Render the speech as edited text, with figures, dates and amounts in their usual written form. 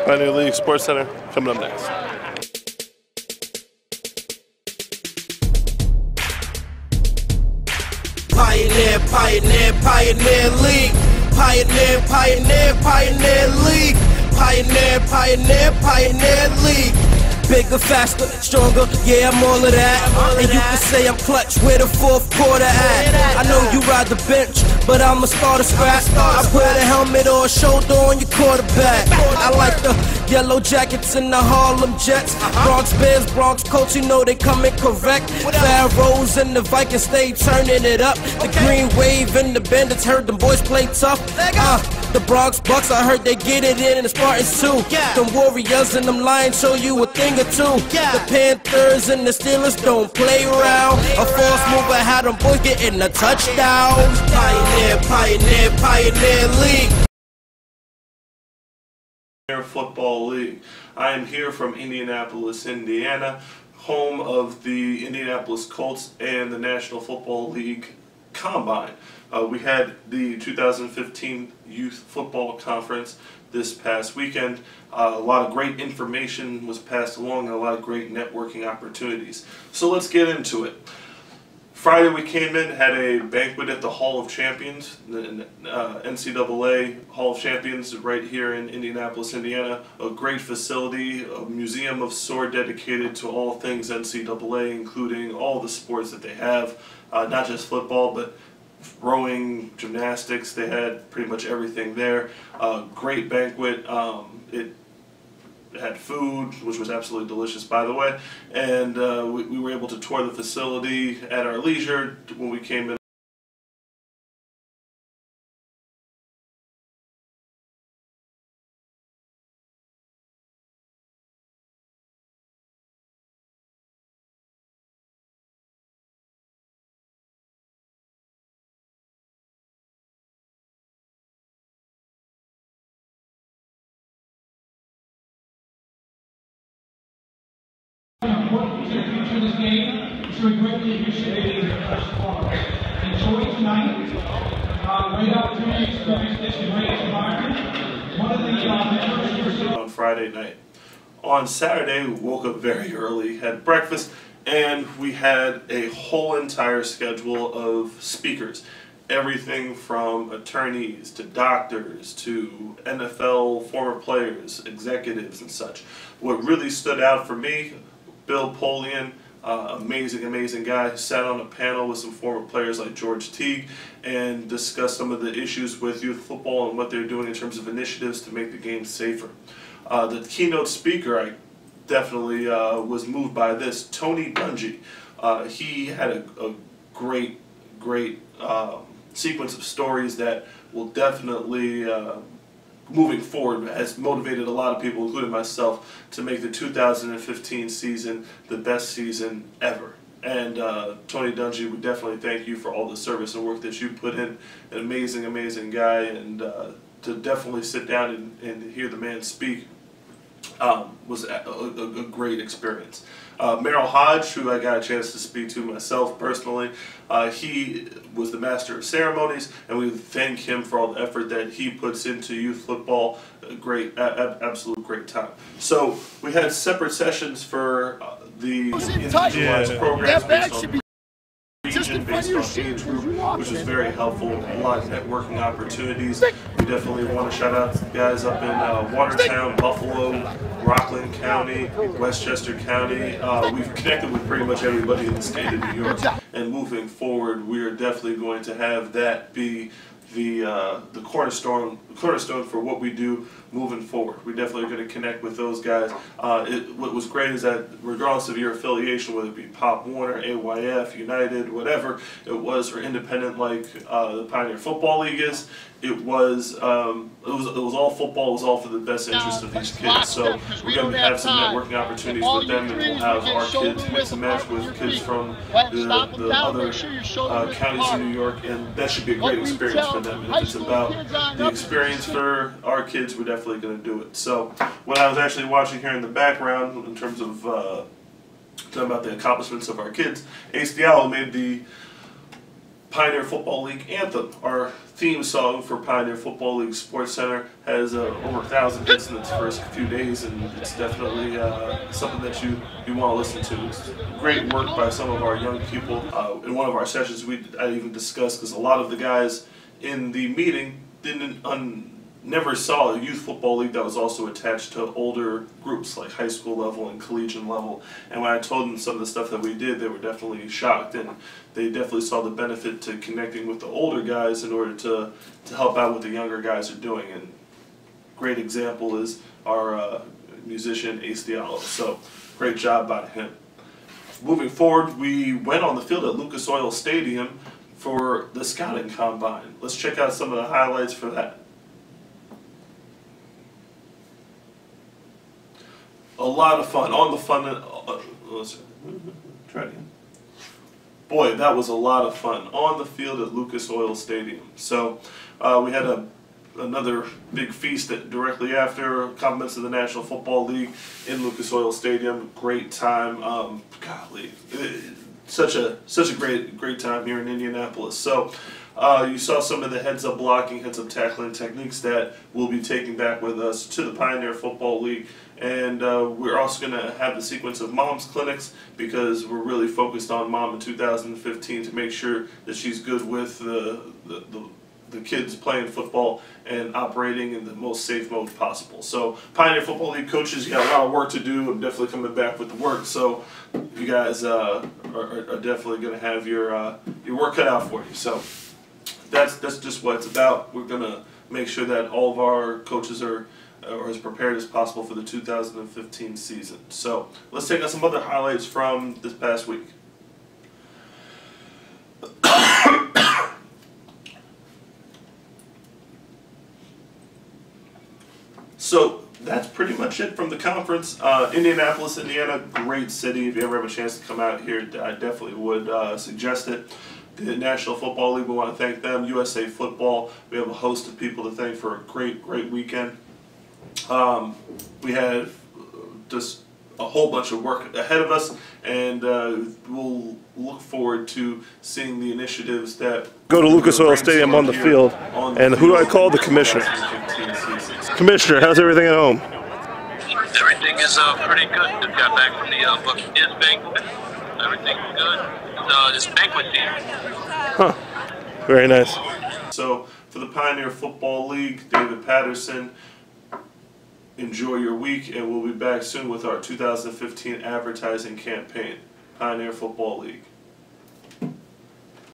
Pioneer League Sportscenter coming up next. Pioneer, Pioneer, Pioneer League. Pioneer, Pioneer, Pioneer League. Pioneer, Pioneer, Pioneer League. Bigger, faster, stronger, yeah, I'm all of that. And you can say I'm clutch where the fourth quarter at. I know you ride the bench, but I'm a starter scrap. I put a helmet or a shoulder on your quarterback. I like the yellow jackets and the Harlem Jets. Bronx Bears, Bronx Colts, you know they coming correct. Pharaohs and the Vikings stay turning it up. The Green Wave and the Bandits, heard them boys play tough. The Bronx Bucks, I heard they get it in, and the Spartans too. Them Warriors and them Lions show you a thing or two. The Panthers and the Steelers don't play around. A false mover had them boys getting a touchdown. Pioneer, Pioneer, Pioneer League. Football League. I am here from Indianapolis, Indiana, home of the Indianapolis Colts and the National Football League Combine. We had the 2015 Youth Football Conference this past weekend. A lot of great information was passed along and a lot of great networking opportunities. So let's get into it. Friday we came in, had a banquet at the Hall of Champions, the NCAA Hall of Champions right here in Indianapolis, Indiana. A great facility, a museum of sort dedicated to all things NCAA, including all the sports that they have, not just football, but rowing, gymnastics. They had pretty much everything there. Great banquet. It had food, which was absolutely delicious, by the way, and we were able to tour the facility at our leisure when we came in. Important to the future of this game, so we greatly appreciate your support. Enjoy tonight. Great opportunity to experience this great environment. One of the members on Friday night. On Saturday, we woke up very early, had breakfast, and we had a whole entire schedule of speakers. Everything from attorneys to doctors to NFL former players, executives and such. What really stood out for me, Bill Polian, amazing guy, sat on a panel with some former players like George Teague and discussed some of the issues with youth football and what they're doing in terms of initiatives to make the game safer. The keynote speaker, I definitely was moved by this, Tony Dungy. He had a great sequence of stories that will definitely moving forward has motivated a lot of people, including myself, to make the 2015 season the best season ever. And Tony Dungy, we definitely thank you for all the service and work that you put in. An amazing guy, and to definitely sit down and hear the man speak was a great experience. Merrill Hodge, who I got a chance to speak to myself personally, he was the master of ceremonies, and we thank him for all the effort that he puts into youth football. A great, absolute great time. So we had separate sessions for the individualized programs based on region, based on age group, which was very helpful. A lot of networking opportunities. We definitely want to shout out to the guys up in Watertown, Buffalo, Rockland County, Westchester County. We've connected with pretty much everybody in the state of New York, and moving forward, we are definitely going to have that be the cornerstone for what we do moving forward. We definitely are going to connect with those guys. What was great is that regardless of your affiliation, whether it be Pop Warner, AYF, United, whatever it was, or independent like the Pioneer Football League is, it was all football. It was all for the best interest of these kids. So we're going to have some networking opportunities with them, and we'll have our kids mix and match with kids from the other counties in New York, and that should be a great experience for them. And if it's about the experience for our kids, we're definitely going to do it. So what I was actually watching here in the background, in terms of talking about the accomplishments of our kids, Ace Diallo made the Pioneer Football League anthem. Our theme song for Pioneer Football League Sportscenter has over 1,000 hits in its first few days, and it's definitely something that you want to listen to. It's great work by some of our young people. In one of our sessions, I even discussed, because a lot of the guys in the meeting never saw a youth football league that was also attached to older groups like high school level and collegiate level. And when I told them some of the stuff that we did, they were definitely shocked, and they definitely saw the benefit to connecting with the older guys in order to help out what the younger guys are doing. And great example is our musician Ace Diallo. So great job by him. Moving forward, we went on the field at Lucas Oil Stadium for the scouting combine. Let's check out some of the highlights for that. A lot of fun. On the fun. Try it again. Boy, that was a lot of fun on the field at Lucas Oil Stadium. So we had another big feast directly after, compliments of the National Football League in Lucas Oil Stadium. Great time. Golly, such a great time here in Indianapolis. So you saw some of the heads-up blocking, heads-up tackling techniques that we'll be taking back with us to the Pioneer Football League. And we're also going to have the sequence of mom's clinics, because we're really focused on mom in 2015 to make sure that she's good with the kids playing football and operating in the most safe mode possible. So Pioneer Football League coaches, you got a lot of work to do. I'm definitely coming back with the work. So you guys are definitely going to have your work cut out for you. So that's just what it's about. We're going to make sure that all of our coaches are as prepared as possible for the 2015 season. So let's take out some other highlights from this past week. So that's pretty much it from the conference. Indianapolis, Indiana, great city. If you ever have a chance to come out here, I definitely would suggest it. The National Football League, we want to thank them. USA Football, we have a host of people to thank for a great weekend. We had just a whole bunch of work ahead of us, and we'll look forward to seeing the initiatives that go to Lucas Oil Stadium on the field. And who do I call? The commissioner. Commissioner, how's everything at home? Everything is pretty good. Just got back from the Buccaneers banquet. Everything's good. This banquet season. Huh. Very nice. So for the Pioneer Football League, David Patterson, enjoy your week, and we'll be back soon with our 2015 advertising campaign. Pioneer Football League.